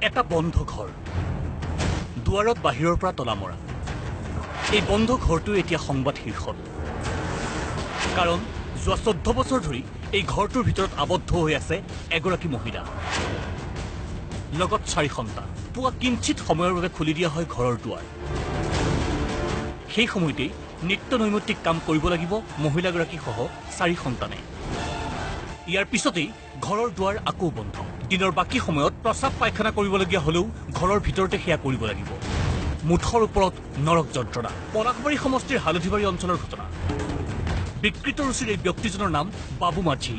এটা বন্ধ ঘৰ দুৱাৰত বাহিৰৰ পৰা তলা মৰা এই বন্ধ ঘৰটো এতিয়া সংবাদ শীৰ্ষত কাৰণ যোৱা 14 বছৰ ধৰি এই ঘৰটোৰ ভিতৰত আবদ্ধ হৈ আছে এগৰাকী মহিলা লগত 4 সন্তান পুৱা কিঞ্চিত সময়ৰ বাবে খুলি দিয়া হয় ঘৰৰ দুৱাৰ সেই সময়তেই নিত্য নৈমিত্তিক কাম কৰিব লাগিব মহিলাগৰাকী সহ 4 সন্তানে ইয়াৰ পিছতেই ঘৰৰ দুৱাৰ আকৌ বন্ধ দিনৰ বাকি সময়ত প্ৰসাৱ পায়খানা কৰিবলগীয়া হলেও ঘৰৰ ভিতৰতে সেয়া কৰিব লাগিব মুঠৰ ওপৰত নৰক যন্ত্ৰণা পলাশবাৰী সমষ্টিৰ হালধিবাৰী অঞ্চলৰ ঘটনা বিকৃত ৰুচিৰ এই ব্যক্তিজনৰ নাম বাবু মাঝি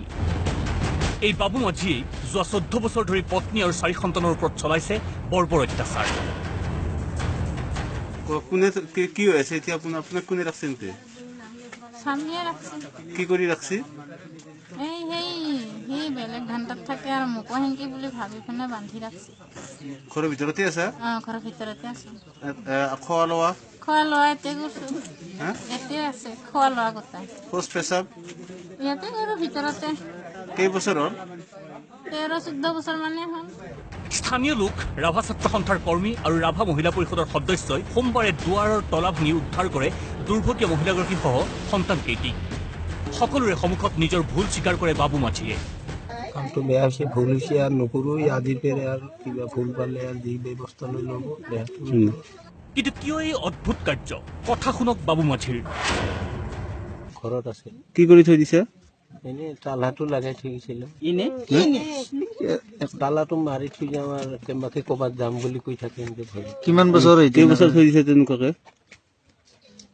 এই বাবু মাঝিয়ে যোৱা 14 বছৰ ধৰি পত্নী আৰু 4 সন্তানৰ ওপৰত চলাইছে বৰ্বৰ অত্যাচাৰ কোনে কি হৈছে এতিয়া আপোনাক কোনে ৰাখছে তে সামনে ৰাখছি কি কৰি ৰাখছি এই বেলেগ ঘন্টাত থাকে আৰ মুকো হেঙ্কি বলে ভাবি ফেনে বান্ধি ৰাখছি ঘৰৰ ভিতৰতে আছে ঘৰেৰ ভিতৰতে আছে খোৱা লোৱা এতে গৈছো এতে আছে খোৱা লোৱা কথা শৌচ পেচাব ইয়াতে ঘৰেৰ ভিতৰতে কেইবছৰ হ'ল 13-14 বছৰ মানে হল স্থানীয় লোক ৰাভা ছাত্ৰ সন্থাৰ কৰ্মী আৰু ৰাভা মহিলা পৰিষদৰ সদস্যই সোমবাৰে দুৱাৰৰ তলা ভাঙি উদ্ধাৰ কৰে দুৰ্ভগীয়া মহিলাগৰাকী সহ সন্তান কেইটি সকলোৰে সন্মুখত নিজৰ ভুল স্বীকাৰ কৰে বাবু মাঝিয়ে কামটো বেয়া হৈছে ভুল হৈছে আৰু নকৰোঁ আজিৰ পেৰে আৰু কিবা ভুল পালে আৰু যি ব্যৱস্থা লৈ ল'ব কিন্তু কিয় এই অদ্ভুত কাৰ্য কথা শুনক বাবু মাঝিৰ ঘৰত আছে কি কৰি থৈ দিছে এনেই তালাটো লগাই থৈছিল তালাটো মাৰি থৈ যাওঁ আৰু কেম্বাকে ক'ৰবাত যাম বুলি কৈ থাকে এনেকৈ ভয় কিমান বছৰ কেইবছৰ থৈ দিছে তেনেকুৱাকে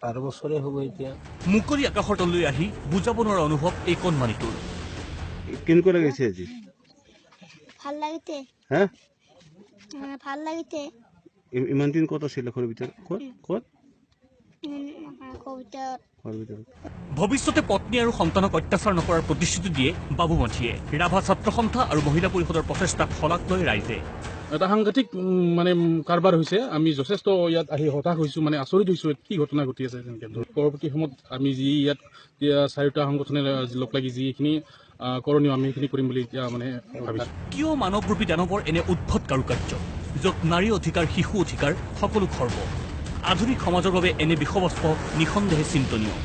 12 বছৰে হ'ব এতিয়া মুকলি আকাশৰ তললৈ আহি বুজাব নোৱাৰা অনুভৱ এই কণমানিটোৰ কেনেকুৱা লাগিছে আজি ভাল লাগিছে হা ভাল লাগিছে ইমান দিন ক'ত আছিলে ঘৰৰ ভিতৰত ক'ত কবিতাত ঘৰৰ ভিতৰত ভৱিষ্যতে পত্নী আৰু সন্তানক অত্যাচাৰ নকৰাৰ প্ৰতিশ্ৰুতি দিয়ে বাবু মাঝিয়ে ৰাভা ছাত্ৰ সন্থা আৰু মহিলা পৰিষদৰ প্ৰচেষ্টাক শলাগ লৈ ৰাইজে এটা সাংঘাতিক মানে কাৰবাৰ হৈছে আমি যথেষ্ট ইয়াত আহি হতাশ হৈছো মানে আচৰিত হৈছো কি ঘটনা ঘটি আছে তেনেকৈ পৰৱৰ্তী সময়ত আমি যি ইয়াত 4টা সংগঠনে লগ লাগি যিখিনি কৰণীয় আমি সেইখিনি কৰিম বুলি এতিয়া মানে ভাবিছো কিয় মানৱৰূপী দানৱৰ এনে উদ্ভট কাৰুকাৰ্য য'ত নাৰী অধিকাৰ শিশু অধিকাৰ সকলো খৰ্ব আধুনিক সমাজৰ বাবে এনে বিষবস্ত্ৰ নিঃসন্দেহে চিন্তনীয়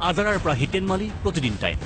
আজাৰাৰ পৰা হিতেন মালি প্ৰতিদিন টাইম